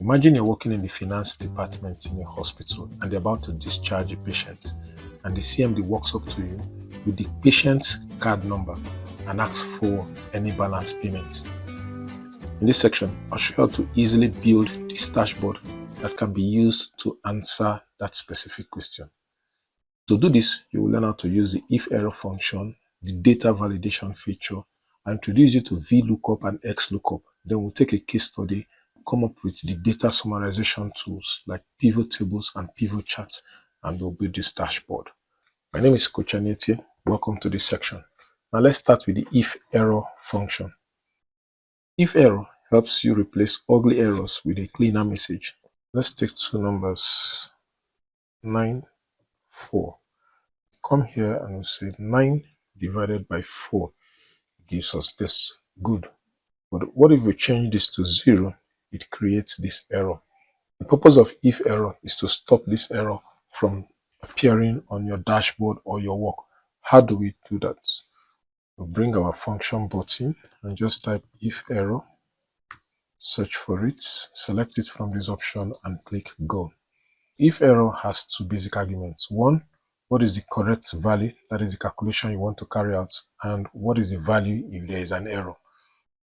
Imagine you're working in the finance department in a hospital and they're about to discharge a patient, and the CMD walks up to you with the patient's card number and asks for any balance payment. In this section, I'll show you how to easily build this dashboard that can be used to answer that specific question. To do this, you will learn how to use the IFERROR function, the data validation feature. I'll introduce you to VLOOKUP and XLOOKUP. Then we'll take a case study, come up with the data summarization tools like pivot tables and pivot charts, and we'll build this dashboard. My name is Coach Aneti. Welcome to this section. Now let's start with the IFERROR function. IFERROR helps you replace ugly errors with a cleaner message. Let's take two numbers, 9, 4. Come here and we'll say 9 divided by 4 gives us this. Good. But what if we change this to 0? It creates this error. The purpose of IFERROR is to stop this error from appearing on your dashboard or your work. How do we do that? We'll bring our function button and just type IFERROR, search for it, select it from this option and click Go. IFERROR has two basic arguments. One, what is the correct value? That is the calculation you want to carry out. And what is the value if there is an error?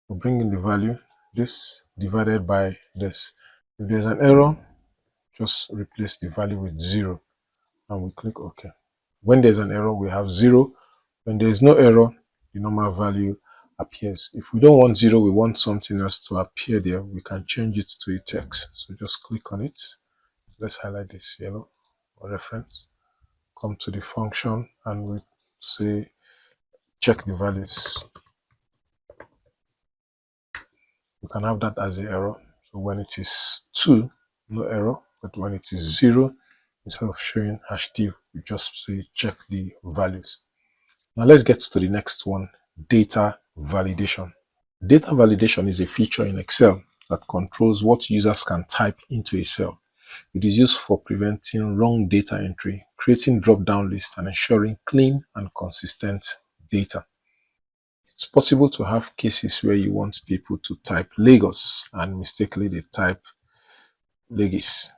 We'll bring in the value, this divided by this. If there's an error, just replace the value with 0 and we click OK. When there's an error, we have 0. When there is no error, the normal value appears. If we don't want 0, we want something else to appear there, we can change it to a text. So just click on it. Let's highlight this yellow for reference. Come to the function and we say check the values. You can have that as the error. So when it is 2, no error, but when it is 0, instead of showing #div, we just say check the values. Now let's get to the next one, data validation. Data validation is a feature in Excel that controls what users can type into a cell. It is used for preventing wrong data entry, creating drop-down lists, and ensuring clean and consistent data. It's possible to have cases where you want people to type Lagos and mistakenly they type Lagos.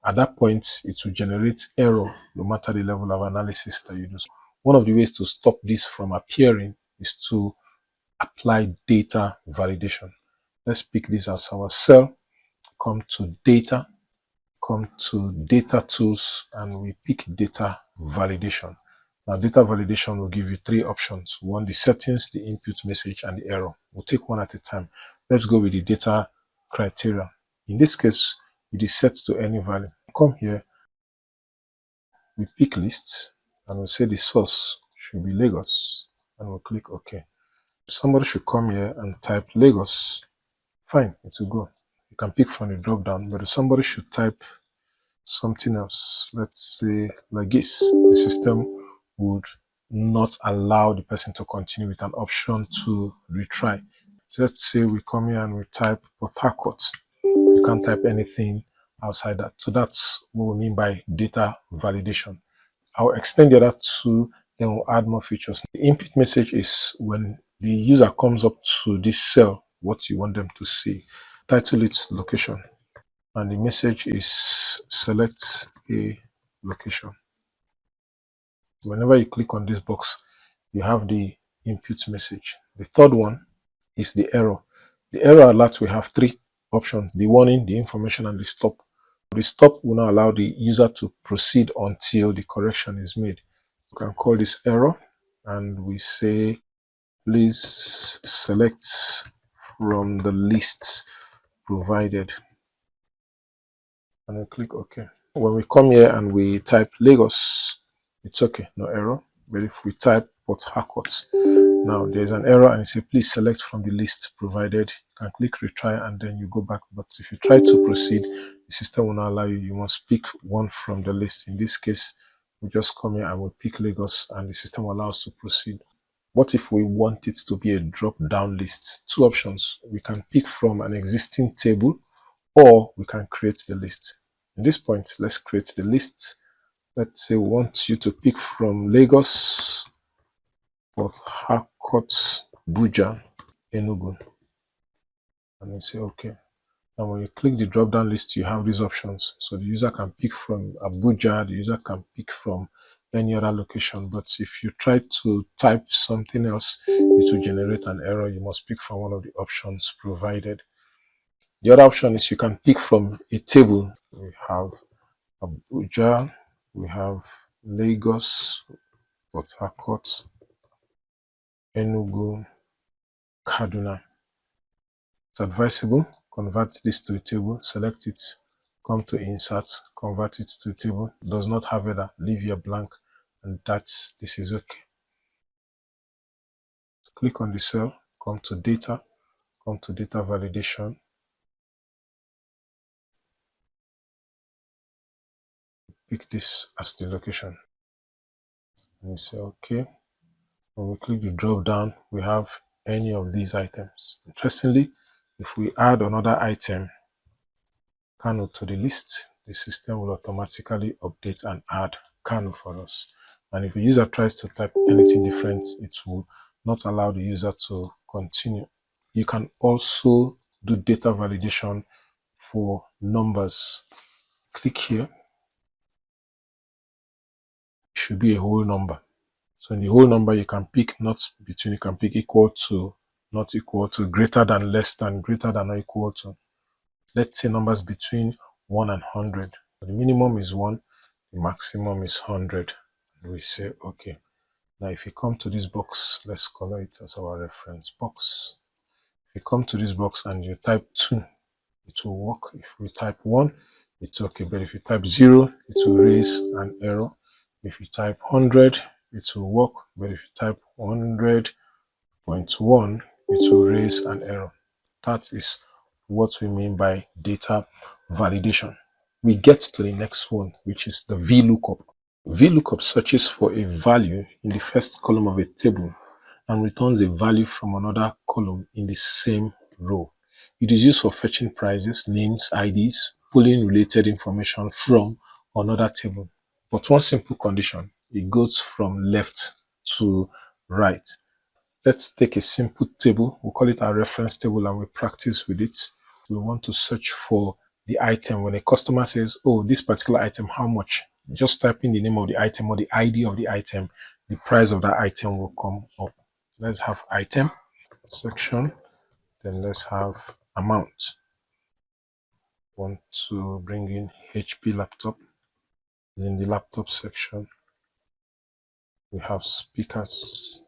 At that point, it will generate error no matter the level of analysis that you do. One of the ways to stop this from appearing is to apply data validation. Let's pick this as our cell, come to data, come to data tools, and we pick data validation. Now data validation will give you 3 options. One, the settings, the input message, and the error. We'll take one at a time. Let's go with the data criteria. In this case, it is set to any value. Come here, we pick lists, and we'll say the source should be Lagos, and we'll click OK. Somebody should come here and type Lagos. Fine, it will go. You can pick from the drop down, but if somebody should type something else, let's say like this, the system would not allow the person to continue with an option to retry. Let's say we come here and we type Port Harcourt. You can't type anything outside that. So that's what we mean by data validation. I'll explain the other two, then we'll add more features. The input message is when the user comes up to this cell, what you want them to see. Title its location. And the message is select a location. Whenever you click on this box, you have the input message. The third one is the error. The error alert, we have 3 options: the warning, the information, and the stop. The stop will not allow the user to proceed until the correction is made. You can call this error and we say please select from the list provided, and we click OK. When we come here and we type Lagos, it's okay, no error. But if we type Port Harcourt, now there's an error and it says please select from the list provided. You can click retry and then you go back. But if you try to proceed, the system will not allow you. You must pick one from the list. In this case, we just come here and we pick Lagos and the system will allow us to proceed. What if we want it to be a drop-down list? 2 options. We can pick from an existing table or we can create the list. At this point, let's create the list. Let's say we want you to pick from Lagos, Port Harcourt, Buja, Enugu. And we say OK. And when you click the drop down list, you have these options. So the user can pick from Abuja, the user can pick from any other location. But if you try to type something else, it will generate an error. You must pick from one of the options provided. The other option is you can pick from a table. We have Abuja, we have Lagos, Port Harcourt, Enugu, Kaduna. It's advisable, convert this to a table, select it, come to insert, convert it to a table. Does not have header, leave here blank, and this is okay. Click on the cell, come to data validation. Pick this as the location. And you say okay. When we click the drop down, we have any of these items. Interestingly, if we add another item, Kano, to the list, the system will automatically update and add Kano for us. And if the user tries to type anything different, it will not allow the user to continue. You can also do data validation for numbers. Click here. It should be a whole number. So in the whole number, you can pick not between, you can pick equal to, not equal to, greater than, less than, greater than or equal to. Let's say numbers between 1 and 100. The minimum is 1, the maximum is 100. We say okay. Now if you come to this box, let's color it as our reference box. If you come to this box and you type 2, it will work. If we type 1, it's okay. But if you type 0, it will raise an error. If you type 100, it will work. But if you type 100.1, it will raise an error. That is what we mean by data validation. We get to the next one, which is the VLOOKUP. VLOOKUP searches for a value in the first column of a table and returns a value from another column in the same row. It is used for fetching prices, names, IDs, pulling related information from another table. But one simple condition, it goes from left to right. Let's take a simple table. We'll call it our reference table and we practice with it. We want to search for the item. When a customer says, oh, this particular item, how much? Just type in the name of the item or the ID of the item. The price of that item will come up. Let's have item section. Then let's have amount. Want to bring in HP laptop. In the laptop section, we have speakers.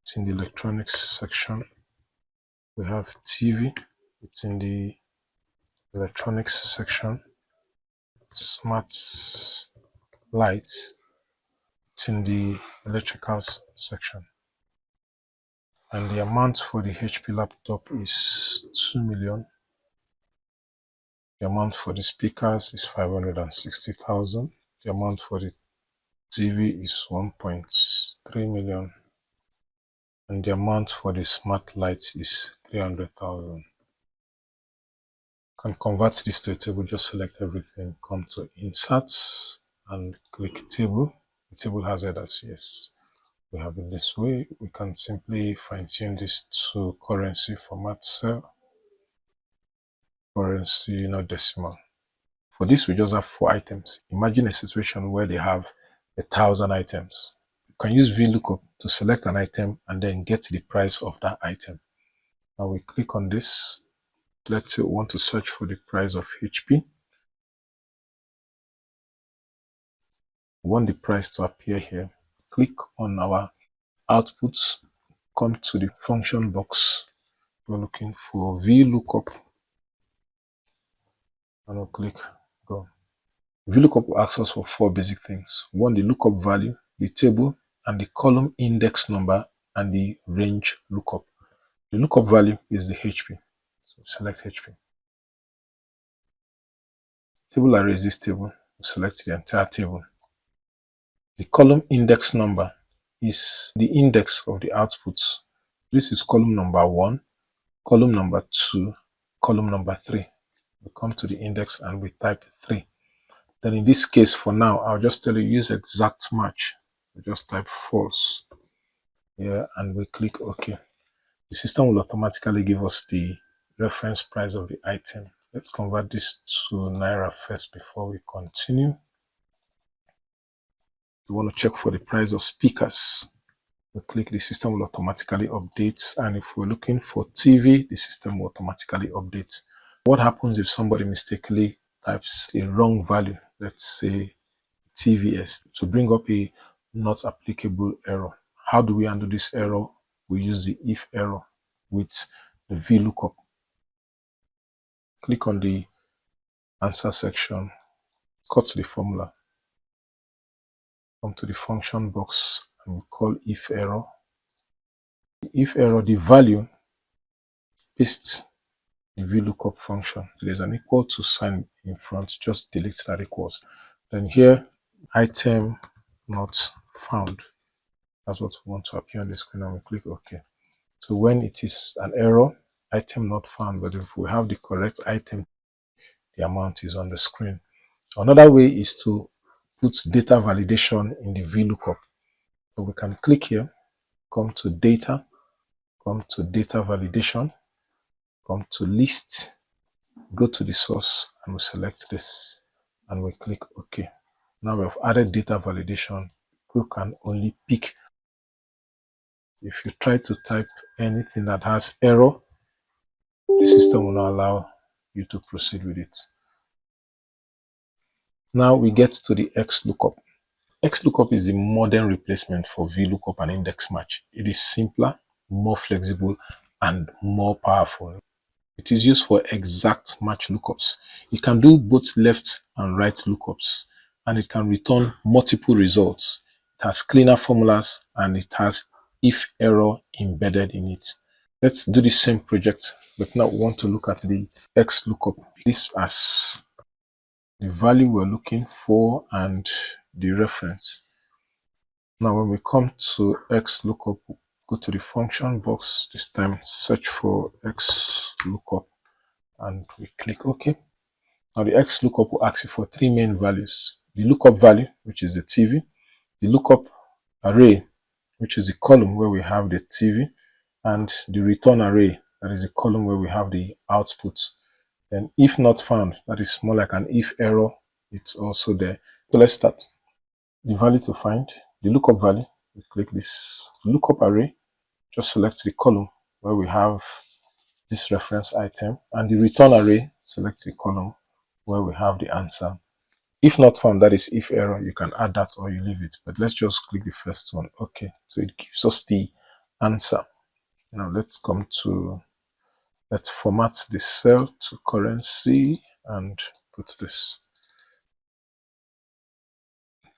It's in the electronics section. We have TV. It's in the electronics section. Smart lights. It's in the electricals section. And the amount for the HP laptop is 2 million. The amount for the speakers is 560,000. The amount for the TV is 1.3 million. And the amount for the smart lights is 300,000. Can convert this to a table, just select everything, come to insert and click table. The table has headers, yes. We have it this way. We can simply fine-tune this to currency format cell, currency, not decimal. For this, we just have 4 items. Imagine a situation where they have 1,000 items. You can use VLOOKUP to select an item and then get the price of that item. Now we click on this. Let's say we want to search for the price of HP. We want the price to appear here. Click on our outputs, come to the function box. We're looking for VLOOKUP and we'll click go. VLOOKUP will ask us for 4 basic things. 1, the lookup value, the table, and the column index number, and the range lookup. The lookup value is the HP. So select HP. Table array is this table. We select the entire table. The column index number is the index of the outputs. This is column number 1, column number 2, column number 3. We come to the index and we type 3. Then in this case, for now, I'll just tell you use exact match. We just type false here and we click OK. The system will automatically give us the reference price of the item. Let's convert this to Naira first before we continue. We want to check for the price of speakers. We click, the system will automatically update, and if we're looking for TV, the system will automatically update. What happens if somebody mistakenly types a wrong value, let's say TVS, to bring up a not applicable error? How do we handle this error? We use the if error with the VLOOKUP. Click on the answer section, cut to the formula, come to the function box, and we call if error. If error, the value, paste the VLOOKUP function. So there's an equal to sign in front, just delete that equals. Then here, item not found. That's what we want to appear on the screen, and we click OK. So when it is an error, item not found, but if we have the correct item, the amount is on the screen. Another way is to put data validation in the VLOOKUP. So we can click here, come to data, come to data validation, come to list, go to the source, and we select this, and we click OK. Now we have added data validation. You can only pick. If you try to type anything that has error, the system will not allow you to proceed with it. Now we get to the XLOOKUP. XLOOKUP is the modern replacement for VLOOKUP and index match. It is simpler, more flexible, and more powerful. It is used for exact match lookups. It can do both left and right lookups, and it can return multiple results. It has cleaner formulas, and it has if error embedded in it. Let's do the same project, but now we want to look at the XLOOKUP. This as the value we're looking for and the reference. Now when we come to XLOOKUP, go to the function box, this time search for XLOOKUP, and we click OK. Now the XLOOKUP will ask you for three main values: the lookup value, which is the TV, the lookup array, which is the column where we have the TV, and the return array, that is the column where we have the output. Then if not found, that is more like an if error, it's also there. So let's start. The value to find, the lookup value, we click this lookup array, just select the column where we have this reference item, and the return array, select the column where we have the answer. If not found, that is if error, you can add that or you leave it, but let's just click the first one. Okay, so it gives us the answer. Now let's format the cell to currency and put this.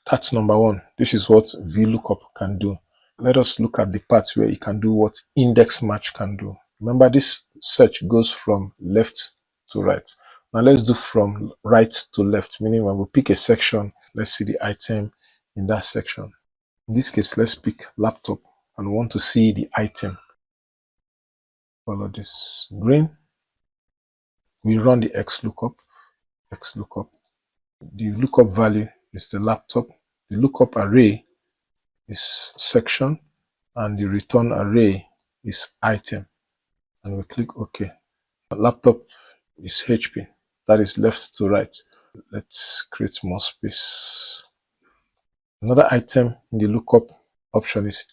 That's number one. This is what VLOOKUP can do. Let us look at the part where it can do what index match can do. Remember, this search goes from left to right. Now let's do from right to left, meaning when we pick a section, let's see the item in that section. In this case, let's pick laptop and we want to see the item. Follow this green. We run the XLOOKUP. The lookup value is the laptop. The lookup array is section, and the return array is item. And we click OK. The laptop is HP. That is left to right. Let's create more space. Another item in the lookup option is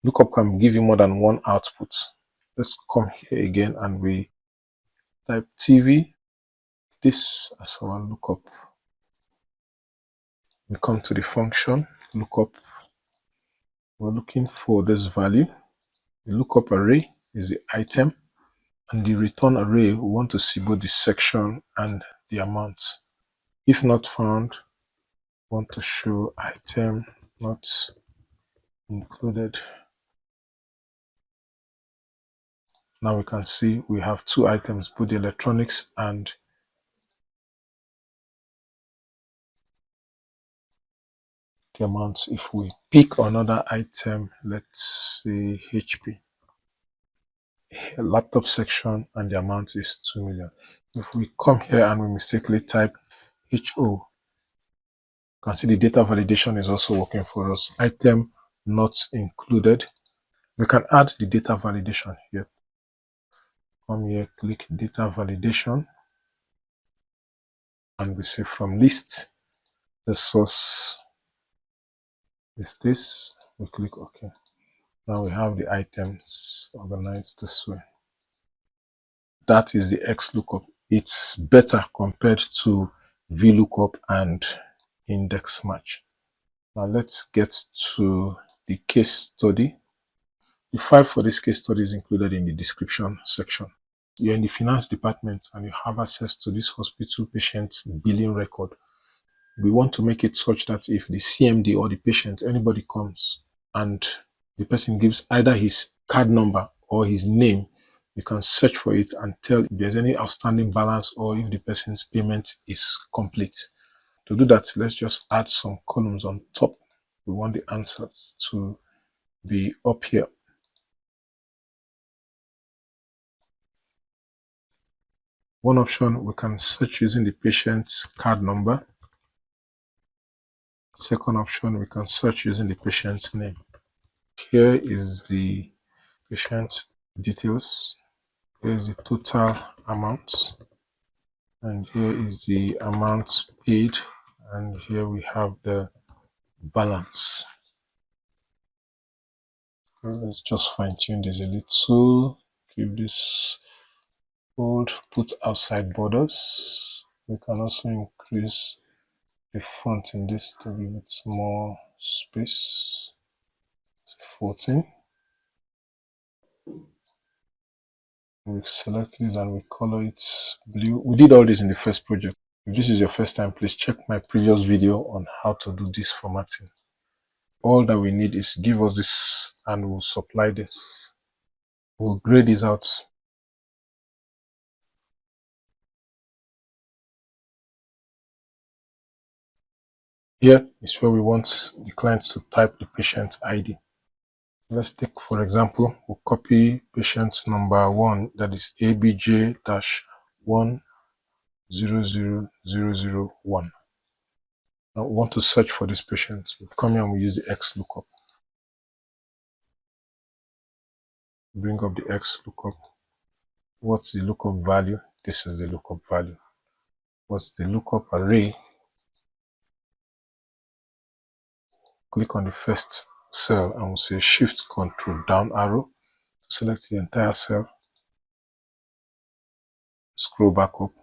lookup can give you more than one output. Let's come here again and we type TV. This as our lookup. We come to the function lookup. We're looking for this value. The lookup array is the item, and the return array, we want to see both the section and the amount. If not found, we want to show item not included. Now we can see we have two items, both the electronics and the amounts. If we pick another item, let's say HP, laptop section, and the amount is 2 million. If we come here and we mistakenly type HO, you can see the data validation is also working for us. Item not included. We can add the data validation here. Come here, click data validation. and we say from list, the source is this. We click OK. Now we have the items organized this way. That is the XLOOKUP. It's better compared to VLOOKUP and index match. Now let's get to the case study. The file for this case study is included in the description section. You're in the finance department and you have access to this hospital patient billing record. We want to make it such that if the CMD or the patient, anybody comes and the person gives either his card number or his name, you can search for it and tell if there's any outstanding balance or if the person's payment is complete. To do that, let's just add some columns on top. We want the answers to be up here. One option, we can search using the patient's card number. Second option, we can search using the patient's name. Here is the patient details. Here is the total amount. And here is the amount paid. And here we have the balance. Let's just fine tune this a little. Keep this bold, put outside borders. We can also increase the font in this to give it more space. It's 14. We select this and we color it blue. We did all this in the first project. If this is your first time, please check my previous video on how to do this formatting. All that we need is give us this and we'll supply this. We'll grade this out. Here is where we want the client to type the patient ID. Let's take, for example, we'll copy patient number 1, that is ABJ-100001. Now we want to search for this patient. We'll come here and we use the XLOOKUP. Bring up the XLOOKUP. What's the lookup value? This is the lookup value. What's the lookup array? Click on the first cell and we'll say Shift Control down arrow to select the entire cell. Scroll back up.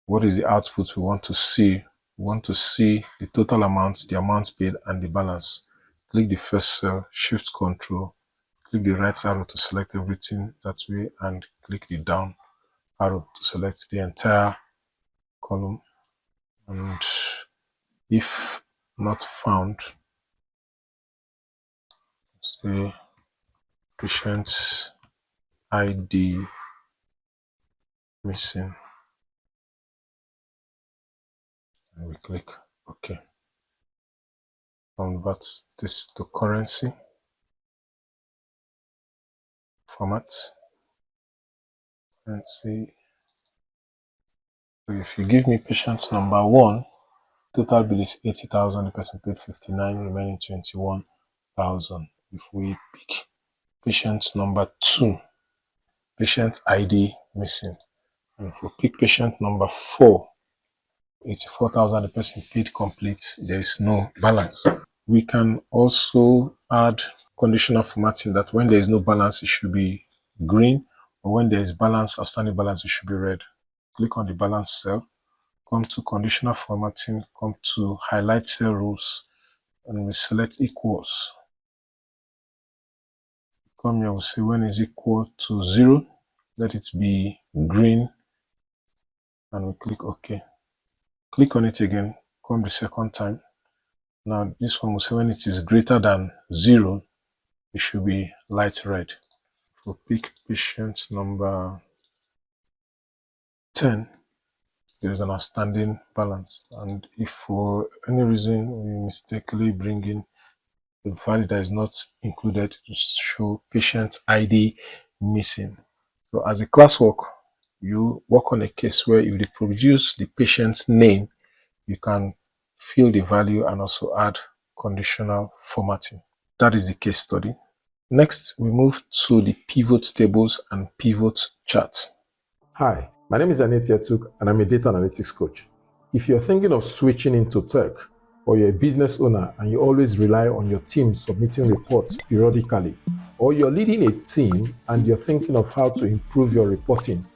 What is the output we want to see? We want to see the total amount, the amount paid, and the balance. Click the first cell, Shift Control, click the right arrow to select everything that way, and click the down arrow to select the entire column. And if not found, say patient ID missing, and we click OK. Convert this to currency format and see. So if you give me patient number 1, total bill is 80,000, the person paid 59, remaining 21,000. If we pick patient number 2, patient ID missing, and if we pick patient number 4, 84,000, the person paid complete, there is no balance. We can also add conditional formatting that when there is no balance, it should be green, or when there is balance, outstanding balance, it should be red. Click on the balance cell, come to conditional formatting, come to highlight cell rules, and we select equals. Come here, we'll say when is equal to 0, let it be green, and we click OK. Click on it again, come the second time. Now this one will say when it is greater than 0, it should be light red. We'll pick patient number 10. There is an outstanding balance, and if for any reason we mistakenly bring in the value that is not included to show patient ID missing. So as a classwork, you work on a case where if they produce the patient's name, you can fill the value and also add conditional formatting. That is the case study. Next, we move to the pivot tables and pivot charts. Hi, My name is Etuk, and I'm a data analytics coach. If you're thinking of switching into tech, or you're a business owner and you always rely on your team submitting reports periodically, or you're leading a team and you're thinking of how to improve your reporting,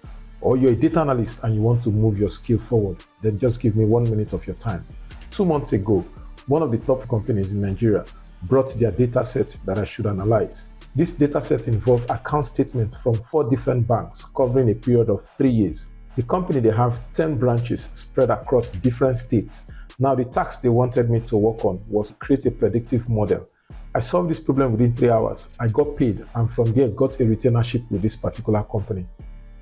or you're a data analyst and you want to move your skill forward, then just give me 1 minute of your time. 2 months ago, one of the top companies in Nigeria brought their data set that I should analyze. This dataset involved account statements from 4 different banks covering a period of 3 years. The company, they have 10 branches spread across different states. Now the task they wanted me to work on was create a predictive model. I solved this problem within 3 hours. I got paid, and from there got a retainership with this particular company.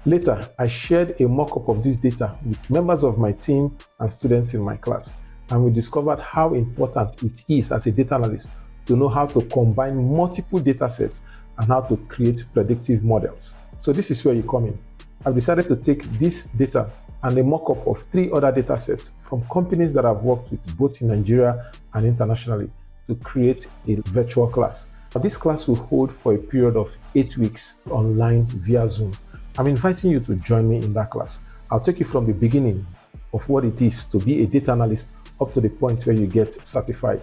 Later, I shared a mock-up of this data with members of my team and students in my class, and we discovered how important it is as a data analyst to know how to combine multiple data sets and how to create predictive models. So this is where you come in. I've decided to take this data and a mock-up of 3 other data sets from companies that I've worked with both in Nigeria and internationally to create a virtual class. Now, this class will hold for a period of 8 weeks online via Zoom. I'm inviting you to join me in that class. I'll take you from the beginning of what it is to be a data analyst up to the point where you get certified.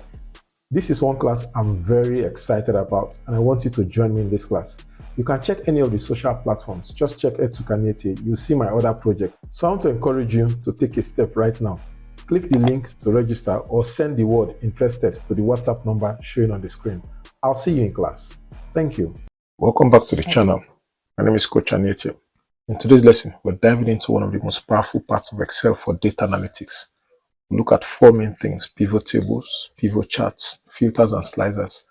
This is one class I'm very excited about, and I want you to join me in this class. You can check any of the social platforms. Just check Etuk. You'll see my other projects. So I want to encourage you to take a step right now. Click the link to register or send the word interested to the WhatsApp number showing on the screen. I'll see you in class. Thank you. Welcome back to the channel. My name is Coach Anete. In today's lesson, we're diving into one of the most powerful parts of Excel for data analytics. We look at 4 main things: pivot tables, pivot charts, filters and slicers,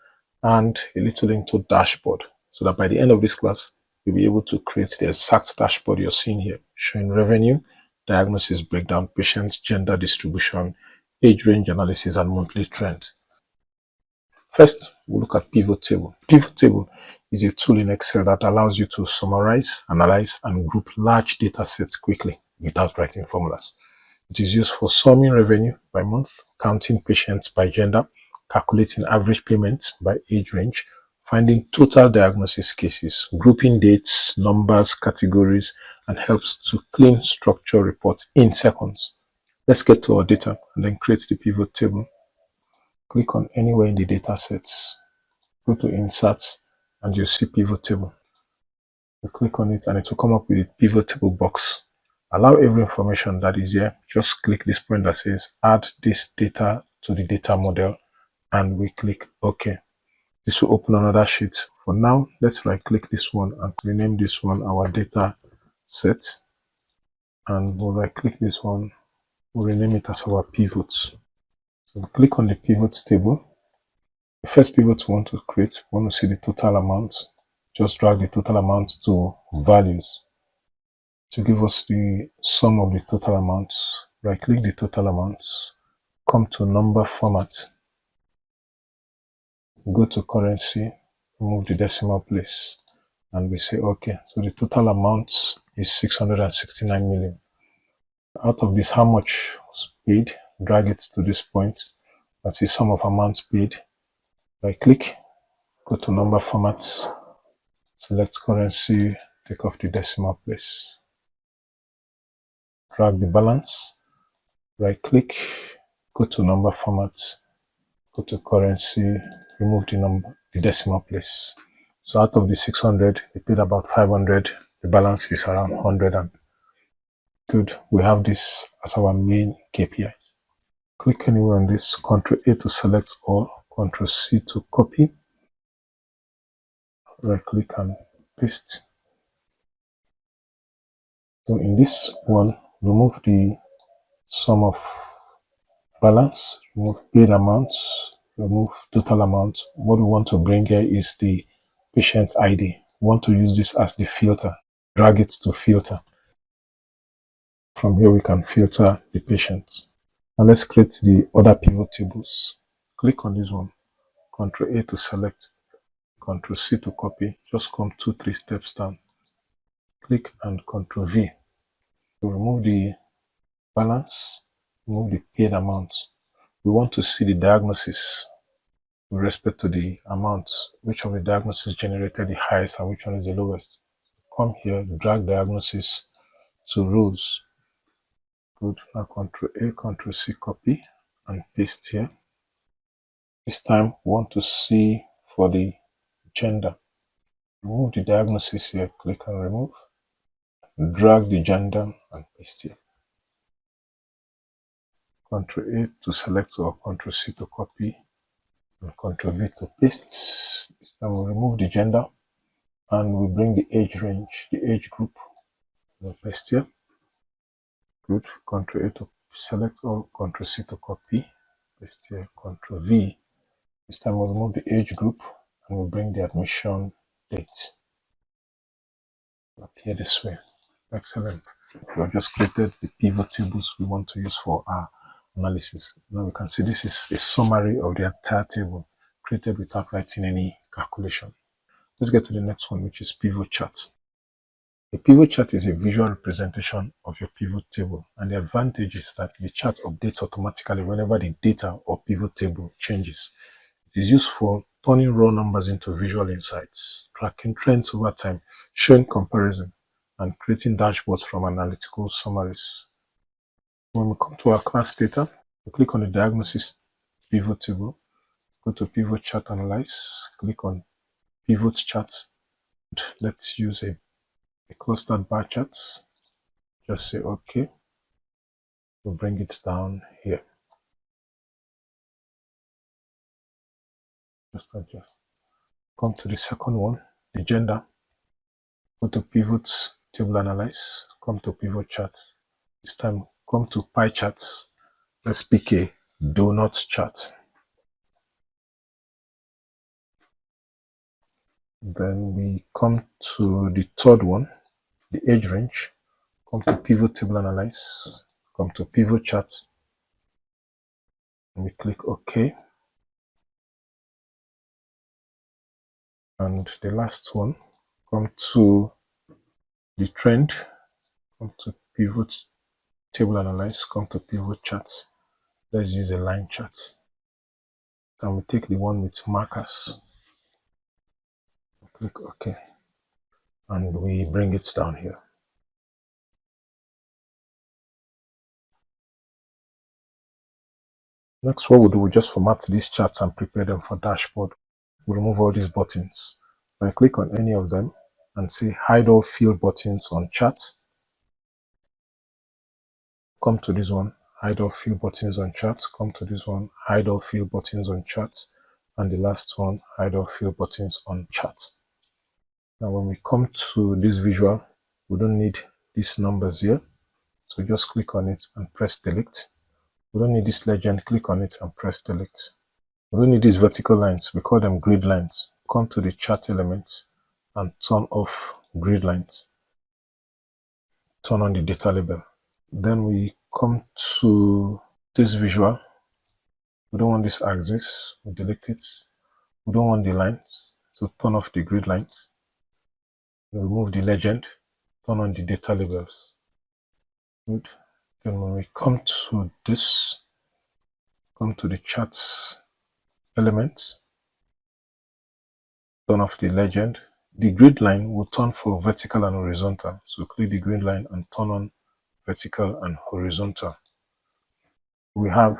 and a little into dashboard, so that by the end of this class, you'll be able to create the exact dashboard you're seeing here, showing revenue, diagnosis breakdown, patient gender distribution, age range analysis, and monthly trends. First, we'll look at pivot table. Pivot table is a tool in Excel that allows you to summarize, analyze, and group large data sets quickly without writing formulas. It is used for summing revenue by month, counting patients by gender, calculating average payments by age range, finding total diagnosis cases, grouping dates, numbers, categories, and helps to clean structure reports in seconds. Let's get to our data and then create the pivot table. Click on anywhere in the data sets, go to Inserts, and you'll see Pivot Table. You click on it and it will come up with a pivot table box. Allow every information that is here. Just click this point that says add this data to the data model, and we click OK. This will open another sheet. For now, let's right click this one and rename this one our data set, and we'll right click this one, we'll rename it as our pivots. So click on the pivot table. The first pivot we want to create, we want to see the total amount. Just drag the total amount to values to give us the sum of the total amounts. Right click the total amounts, come to number format, go to currency, remove the decimal place, and we say OK. So the total amount is 669 million. Out of this, how much was paid? Drag it to this point. That's the sum of amounts paid. Right click, go to number formats, select currency, take off the decimal place. Drag the balance, right click, go to number formats, go to currency, remove the decimal place. So out of the 600, we paid about 500. The balance is around 100. And good, we have this as our main KPI. Click anywhere on this, Ctrl A to select all, Ctrl C to copy, right click and paste. So in this one, remove the sum of balance, remove paid amounts, remove total amount. What we want to bring here is the patient ID. We want to use this as the filter. Drag it to filter. From here we can filter the patients. Now let's create the other pivot tables. Click on this one, Ctrl A to select, Ctrl C to copy. Just come 2-3 steps down. Click and Ctrl V to remove the balance, remove the paid amount. We want to see the diagnosis with respect to the amounts, which of the diagnosis generated the highest and which one is the lowest. Come here, drag diagnosis to rows. Good. Now Control A, Control C, copy and paste here. This time we want to see for the gender. Remove the diagnosis here, click and remove. Drag the gender and paste here. Control A to select or Control C to copy and Control V to paste. Then we'll remove the gender and we bring the age range, the age group. We'll paste here. Good. Control A to select all, Control C to copy, paste here, Control V. This time we'll remove the age group and we'll bring the admission date. It'll appear this way. Excellent. We have just created the pivot tables we want to use for our analysis. Now we can see this is a summary of the entire table created without writing any calculation. Let's get to the next one, which is pivot chart. A pivot chart is a visual representation of your pivot table, and the advantage is that the chart updates automatically whenever the data or pivot table changes. It is used for turning raw numbers into visual insights, tracking trends over time, showing comparison, and creating dashboards from analytical summaries. When we come to our class data, we click on the diagnosis pivot table, go to pivot chart analyze, click on pivot chart. Let's use a clustered bar chart. Just say OK. We'll bring it down here. Just adjust. Come to the second one, the gender. Go to pivot table analyze, come to pivot chart. This time come to pie charts. Let's pick a donut chart. Then we come to the third one, the age range. Come to pivot table analyze, come to pivot chart, and we click OK. And the last one, come to the trend, come to pivot table analyze, come to pivot charts. Let's use a line chart. And we take the one with markers, click OK, and we bring it down here. Next, what we'll do, we'll just format these charts and prepare them for dashboard. We'll remove all these buttons. I click on any of them and say hide all field buttons on charts. Come to this one, hide all field buttons on charts. Come to this one, hide all field buttons on charts. And the last one, hide all field buttons on charts. Now when we come to this visual, we don't need these numbers here. So just click on it and press delete. We don't need this legend, click on it and press delete. We don't need these vertical lines, we call them grid lines. Come to the chart elements and turn off grid lines. Turn on the data label. Then we come to this visual. We don't want this axis, we delete it. We don't want the lines, so turn off the grid lines. Remove the legend, turn on the data labels. Good. Then when we come to this, come to the charts elements, turn off the legend. The grid line will turn for vertical and horizontal. So click the grid line and turn on vertical and horizontal. We have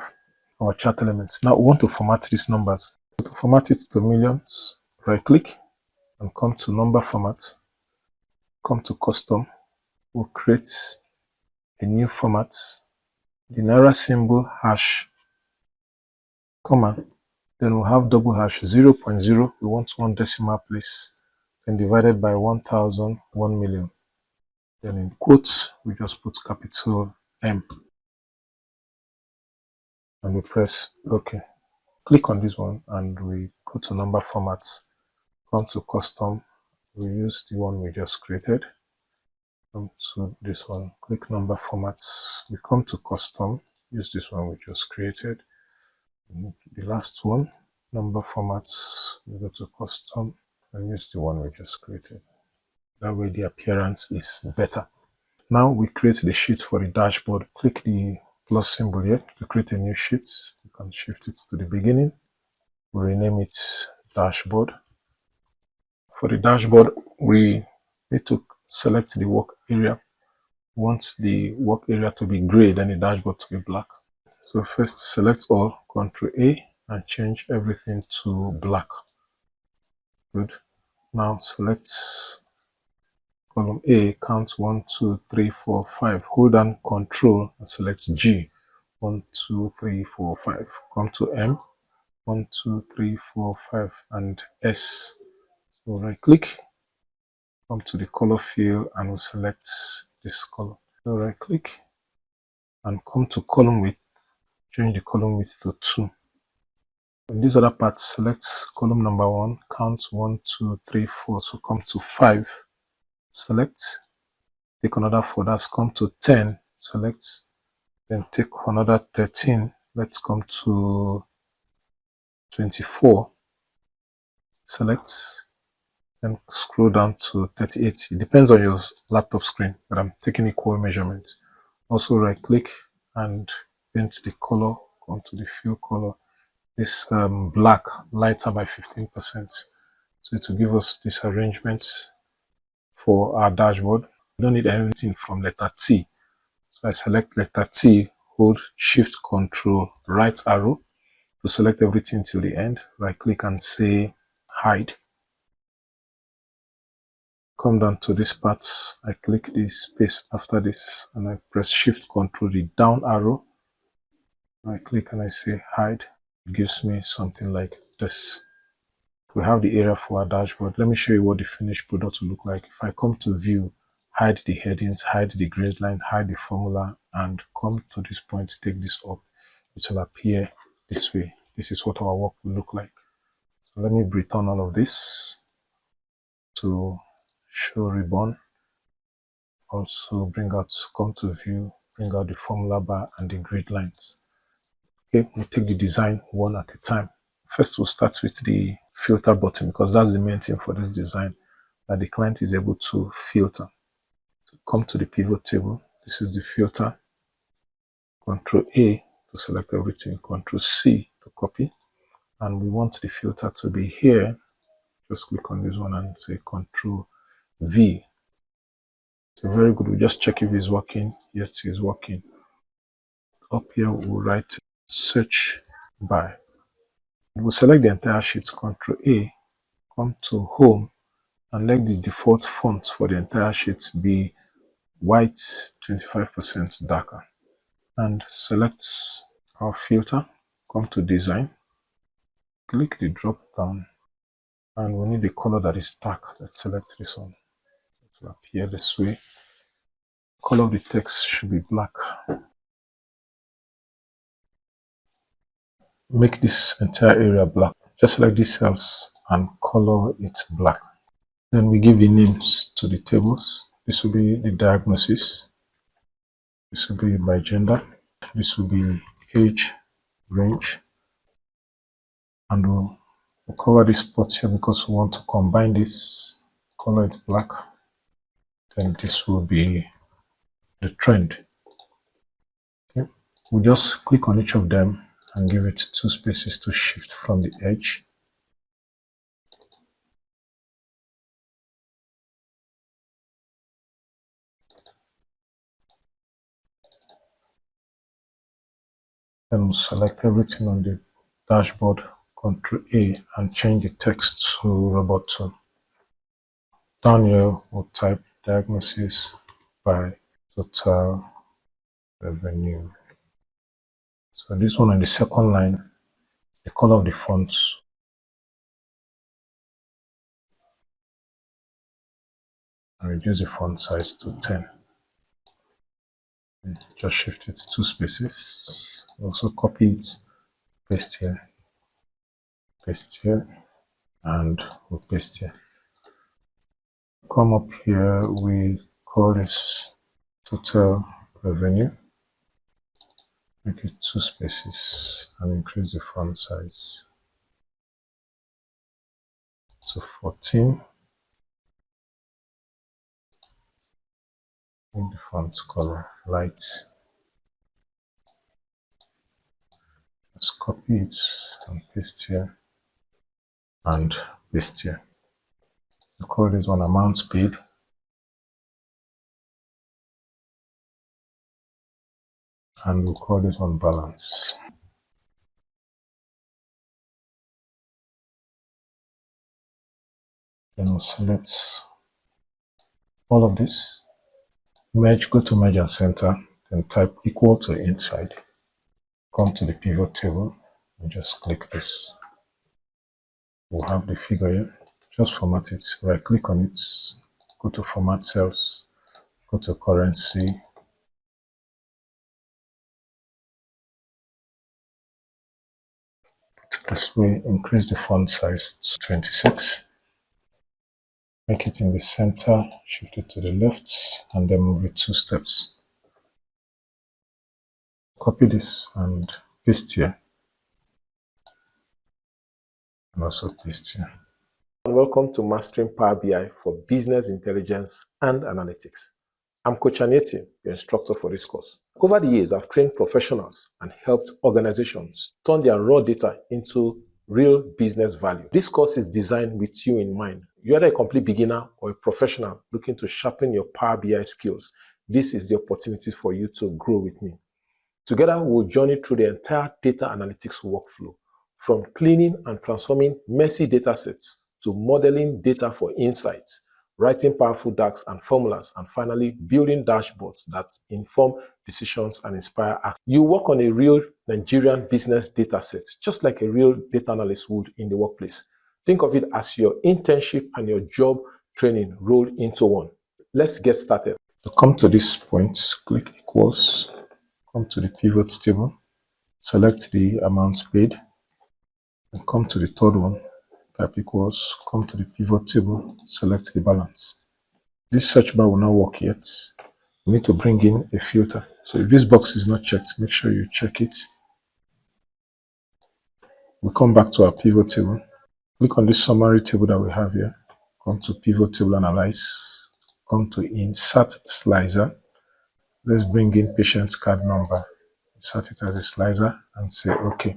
our chart elements. Now we want to format these numbers. So to format it to millions, right click and come to number format. Come to custom. We'll create a new format. The Naira symbol hash, comma. Then we'll have double hash 0.0. We want one decimal place. Then divided by 1,000, 1 million. Then in quotes, we just put capital M. And we press OK. Click on this one and we go to number formats. Come to custom. We use the one we just created. Come to this one. Click number formats. We come to custom. Use this one we just created. And the last one, number formats. We go to custom and use the one we just created. That way the appearance is better. Now we create the sheet for the dashboard. Click the plus symbol here to create a new sheet. You can shift it to the beginning. We rename it dashboard. For the dashboard, we need to select the work area. We want the work area to be gray, then the dashboard to be black. So first select all, Ctrl A, and change everything to black. Good. Now select column A, count 1, 2, 3, 4, 5. Hold down Ctrl and select G. 1, 2, 3, 4, 5. Come to M. 1, 2, 3, 4, 5, and S. So right click, come to the color field, and we'll select this color. So right click and come to column width, change the column width to 2. In this other part, select column number 1, count 1, 2, 3, 4. So come to 5, select, take another 4, that's come to 10, select, then take another 13, let's come to 24, select, then scroll down to 38. It depends on your laptop screen, but I'm taking equal measurements. Also right click and paint the color, come to the fill color, this black, lighter by 15%. So to give us this arrangement for our dashboard. We don't need anything from letter T. So I select letter T, hold Shift Control right arrow to select everything till the end. Right click and say hide. Come down to this part, I click the space after this and I press Shift Control the down arrow. I click and I say hide. It gives me something like this. We have the area for our dashboard. Let me show you what the finished product will look like. If I come to view, hide the headings, hide the grid line, hide the formula, and come to this point, take this up, it will appear this way. This is what our work will look like. So let me return all of this to show ribbon. Also bring out, come to view, bring out the formula bar and the grid lines. Okay, we take the design one at a time. First, we'll start with the filter button because that's the main thing for this design, that the client is able to filter. So come to the pivot table. This is the filter. Ctrl A to select everything. Ctrl C to copy. And we want the filter to be here. Just click on this one and say Ctrl V. So very good. We just check if it's working. Yes, it's working. Up here, we'll write search by. We'll select the entire sheet. Ctrl A. Come to home and let the default font for the entire sheet be white 25% darker, and select our filter, come to design, click the drop down, and we need the color that is dark. Let's select this one. It will appear this way. Color of the text should be black. Make this entire area black. Just select these cells and color it black. Then we give the names to the tables. This will be the diagnosis. This will be by gender. This will be age, range, and we'll cover this spot here because we want to combine this, color it black. Then this will be the trend. Okay. We'll just click on each of them and give it 2 spaces to shift from the edge. Then we'll select everything on the dashboard, Ctrl A, and change the text to robot tool. Down here, we'll type diagnosis by total revenue. So this one on the second line, the color of the font and reduce the font size to 10. Just shift it 2 spaces. Also copy it, paste here, and we'll paste here. Come up here, we call this total revenue. Make it 2 spaces and increase the font size to 14. Make the font color light. Just copy it and paste here and paste here. We call this one amount paid. and we'll call this one balance. Then we'll select all of this, merge, go to merge and center, then type equal to inside, come to the pivot table and just click this. We'll have the figure here, just format it, right click on it, go to format cells, go to currency, this way, increase the font size to 26, make it in the center, shift it to the left, and then move it 2 steps. Copy this and paste here, and also paste here. Welcome to Mastering Power BI for Business Intelligence and Analytics. I'm Coach Aneti, your instructor for this course. Over the years, I've trained professionals and helped organizations turn their raw data into real business value. This course is designed with you in mind. You're either a complete beginner or a professional looking to sharpen your Power BI skills. This is the opportunity for you to grow with me. Together, we'll journey through the entire data analytics workflow, from cleaning and transforming messy data sets to modeling data for insights, writing powerful DAX and formulas, and finally building dashboards that inform decisions and inspire action. You work on a real Nigerian business data set, just like a real data analyst would in the workplace. Think of it as your internship and your job training rolled into one. Let's get started. To come to this point, click equals, come to the pivot table, select the amounts paid, and come to the third one, type equals, come to the pivot table, select the balance. This search bar will not work yet. We need to bring in a filter. So if this box is not checked, make sure you check it. We come back to our pivot table. Click on this summary table that we have here. Come to pivot table, analyze. Come to insert slicer. Let's bring in patient's card number. Insert it as a slicer and say OK.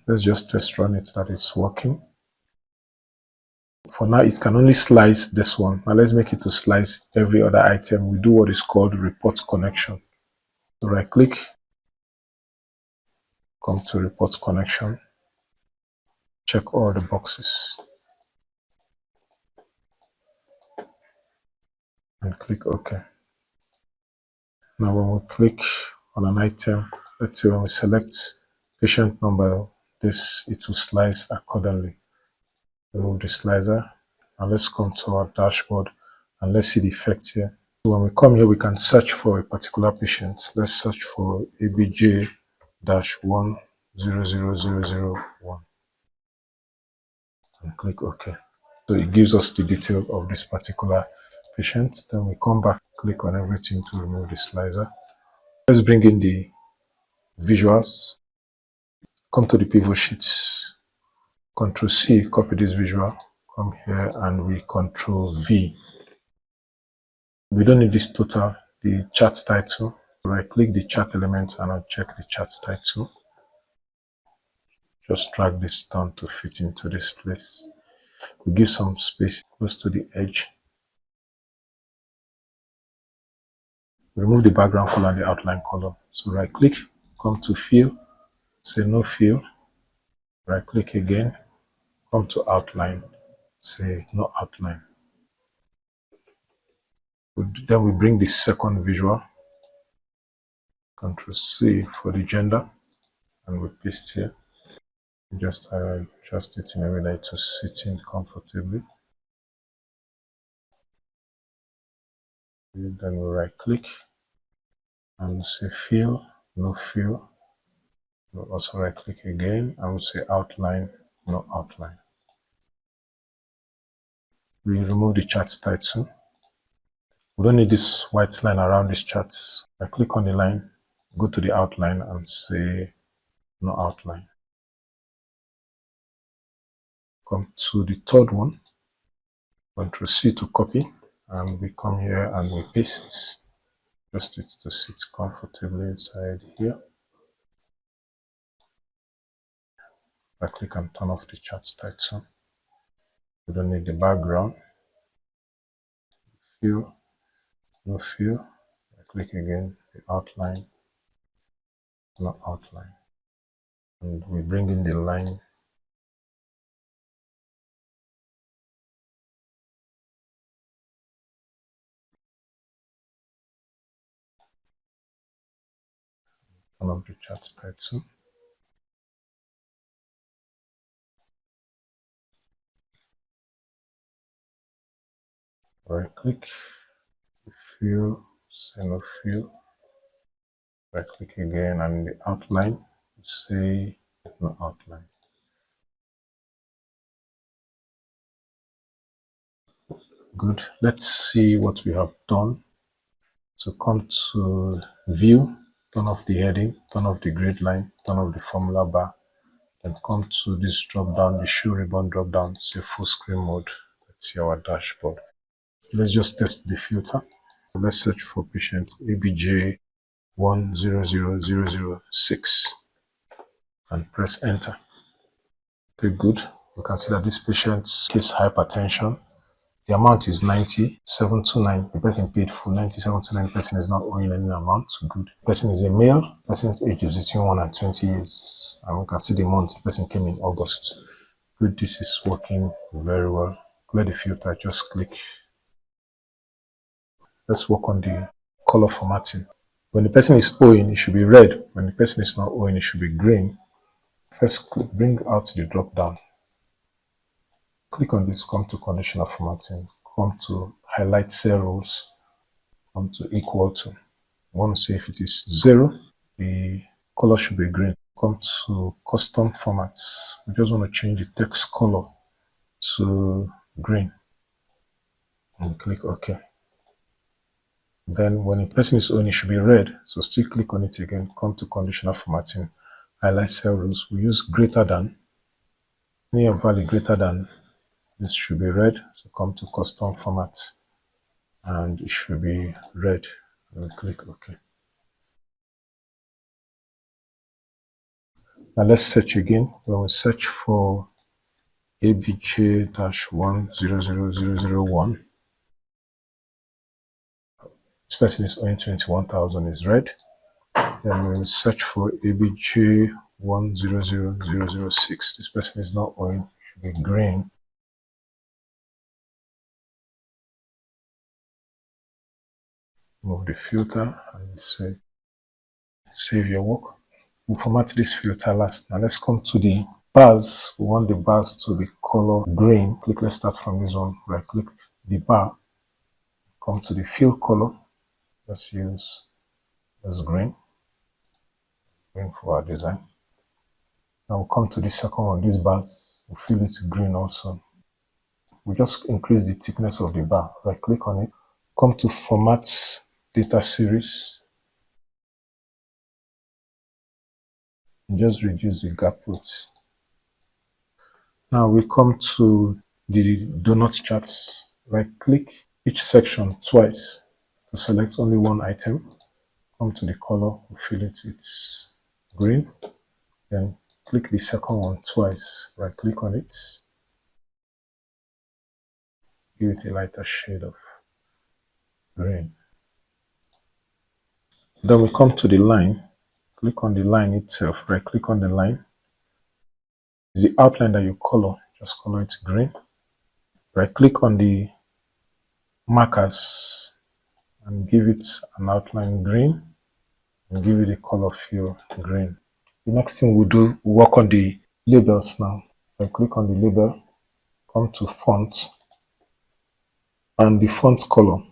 Let's just test run it that it's working. For now, it can only slice this one. Now let's make it to slice every other item. We do what is called report connection. So right click, come to report connection, check all the boxes, and click OK. Now when we click on an item, let's say when we select patient number, it will slice accordingly. Remove the slicer, and let's come to our dashboard and let's see the effect here. So when we come here, we can search for a particular patient. Let's search for ABJ-1000001 and click OK. So it gives us the detail of this particular patient. Then we come back, click on everything to remove the slicer. Let's bring in the visuals. Come to the pivot sheets. Control C, copy this visual. Come here and we Control V. We don't need this total, the chart title. Right click the chart element and I'll check the chart title. Just drag this down to fit into this place. We give some space close to the edge. Remove the background color and the outline color. So right click, come to fill, say no fill. Right click again, come to outline, say no outline. Then we bring the second visual, Control C for the gender, and we paste here. Just adjust it in a way that it will sit in comfortably. Then we right click and we'll say fill, no fill. We'll also right click again and we'll say outline, no outline. We remove the chart title. We don't need this white line around this chart. I click on the line, go to the outline and say no outline. Come to the third one, Control C to copy, and we come here and we paste. Just it to sit comfortably inside here. I click and turn off the chart title. We don't need the background. Fill, no fill. I click again, the outline, no outline. And we bring in the line. One of the chart title. Right click, fill, send of fill. Right click again, and the outline, say no outline. Good. Let's see what we have done. So come to view, turn off the heading, turn off the grid line, turn off the formula bar, then come to this drop down, the show ribbon drop down, say full screen mode. Let's see our dashboard. Let's just test the filter. Let's search for patient ABJ 100006 and press enter. Okay, good. You can see that this patient's case hypertension, the amount is 9729. The person paid full 9729. The person is not owing any amount. Good. The person is a male. The person's age is between 1 and 20 years. And we can see the month the person came in August. Good. This is working very well. Clear the filter. Just click. Let's work on the color formatting. When the person is owing, it should be red. When the person is not owing, it should be green. First, click, bring out the drop down. Click on this, come to conditional formatting, come to highlight cell rows, come to equal to. We want to say if it is 0, the color should be green. Come to custom formats. We just want to change the text color to green and click OK. Then when a person is on, it should be red. So still click on it again, come to conditional formatting, highlight cell rows. We use greater than, any value greater than. This should be red. So come to custom format and it should be red. And click OK. Now let's search again. When we search for ABJ-100001, this person is owing 21,000 is red. Then when we search for ABJ-100006, this person is not owing, should be green. Move the filter and say save your work. We'll format this filter last. Now let's come to the bars. We want the bars to be color green. Click, let's start from this one. Right click the bar, come to the fill color. Let's use this green for our design. Now we'll come to the second one, these bars. We'll fill it green also. We just increase the thickness of the bar. Right click on it. Come to format data series. And just reduce the gap width. Now we come to the donut charts. Right click each section twice to select only one item. Come to the color, fill it with green. Then click the second one twice. Right click on it. Give it a lighter shade of green. Then we come to the line. Click on the line itself. Right click on the line. It's the outline that you color. Just color it green. Right click on the markers and give it an outline green and give it the color fill green. The next thing we'll do, we'll work on the labels now. Right click on the label, come to font, and the font color,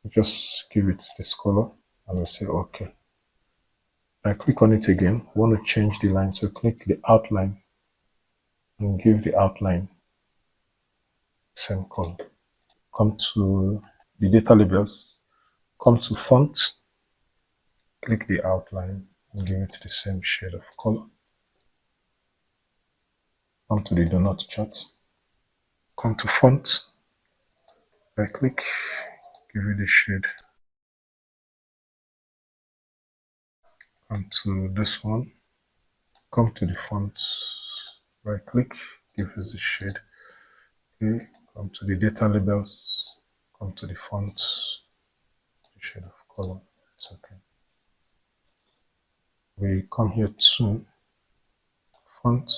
just give it this color and we'll say OK. Right click on it again. We want to change the line, so click the outline and give the outline same color. Come to the data labels, come to font, click the outline and give it the same shade of color. Come to the donut chart, come to font, right click, give it the shade. Come to this one, come to the font, right click, give it the shade. Okay, come to the data labels, come to the font, the shade of color. It's okay. We come here to font.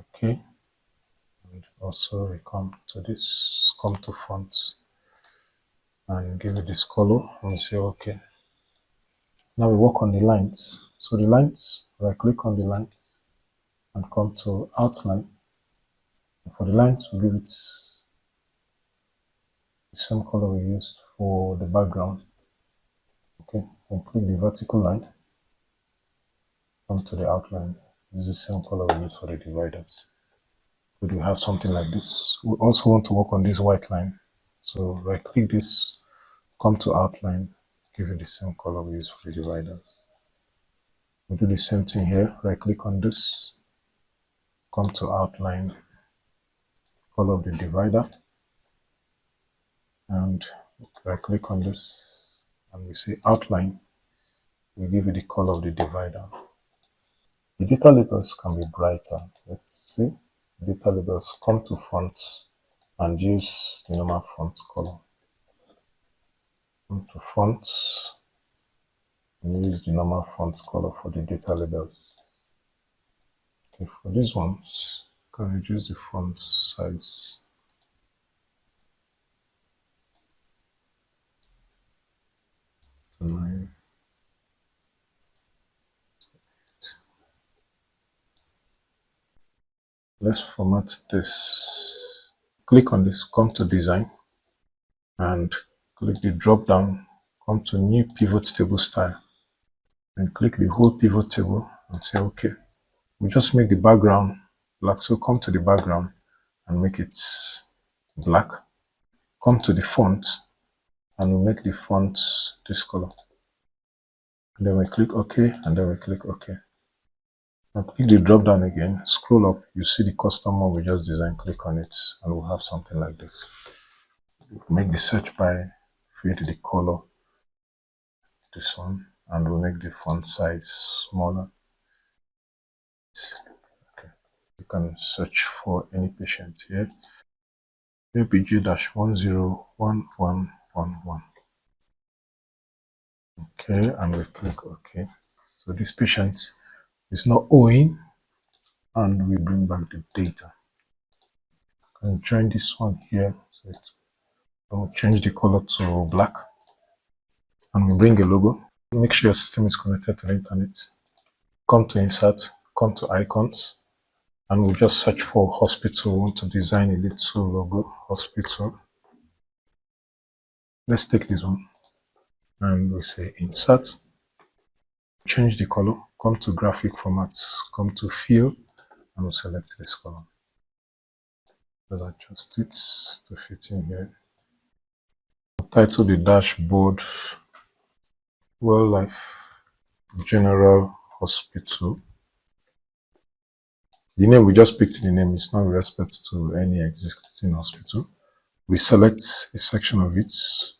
Okay. And also we come to this, come to fonts and give it this color and we say okay. Now we work on the lines. So the lines, right click on the lines and come to outline. And for the lines, we give it the same color we used for the background. Okay, and click the vertical line, come to the outline, use the same color we used for the dividers. So we have something like this. We also want to work on this white line. So right click this, come to outline, give it the same color we use for the dividers. We do the same thing here, right click on this, come to outline, color of the divider, and right click on this and we say outline, we give it the color of the divider. The data labels can be brighter. Let's see, data labels, come to fonts and use the normal font color. Come to fonts and use the normal font color for the data labels. Okay, for these ones, you can reduce the font size. To 9. Let's format this. Click on this, come to design and click the drop down, come to new pivot table style and click the whole pivot table and say okay. We just make the background black, so come to the background and make it black. Come to the font and we make the font this color. And then we click OK and then we click OK. Now click the drop down again, scroll up, you see the custom one we just designed, click on it and we'll have something like this. Make the search by, fade the color, this one, and we'll make the font size smaller. Okay. You can search for any patient here. APG-101111. Okay, and we click OK. So this patient is not owing, and we bring back the data. Can join this one here, so we'll change the color to black, and we bring a logo. Make sure your system is connected to the internet. Come to insert, come to icons, and we'll just search for hospital. We want to design a little logo, hospital. Let's take this one, and we say insert, change the color, come to graphic formats, come to fill, and we'll select this color. Let's adjust it to fit in here. Title the dashboard Wildlife General Hospital. The name, we just picked the name, it's not with respect to any existing hospital. We select a section of it,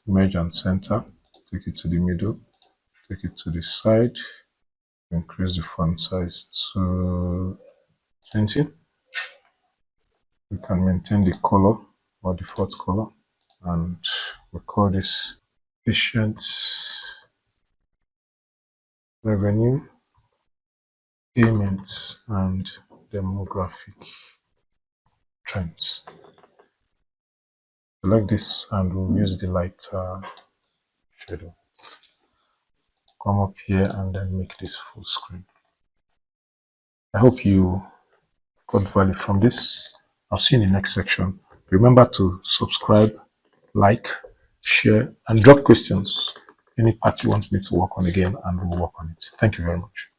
merge and center, take it to the middle, take it to the side, increase the font size to 20. We can maintain the color or default color, and we call this patient revenue, payments, and demographic trends. Select this and we'll use the light shadow. Come up here and then make this full screen. I hope you got value from this. I'll see you in the next section. Remember to subscribe, like, share, and drop questions. Any part you want me to work on again, and we'll work on it. Thank you very much.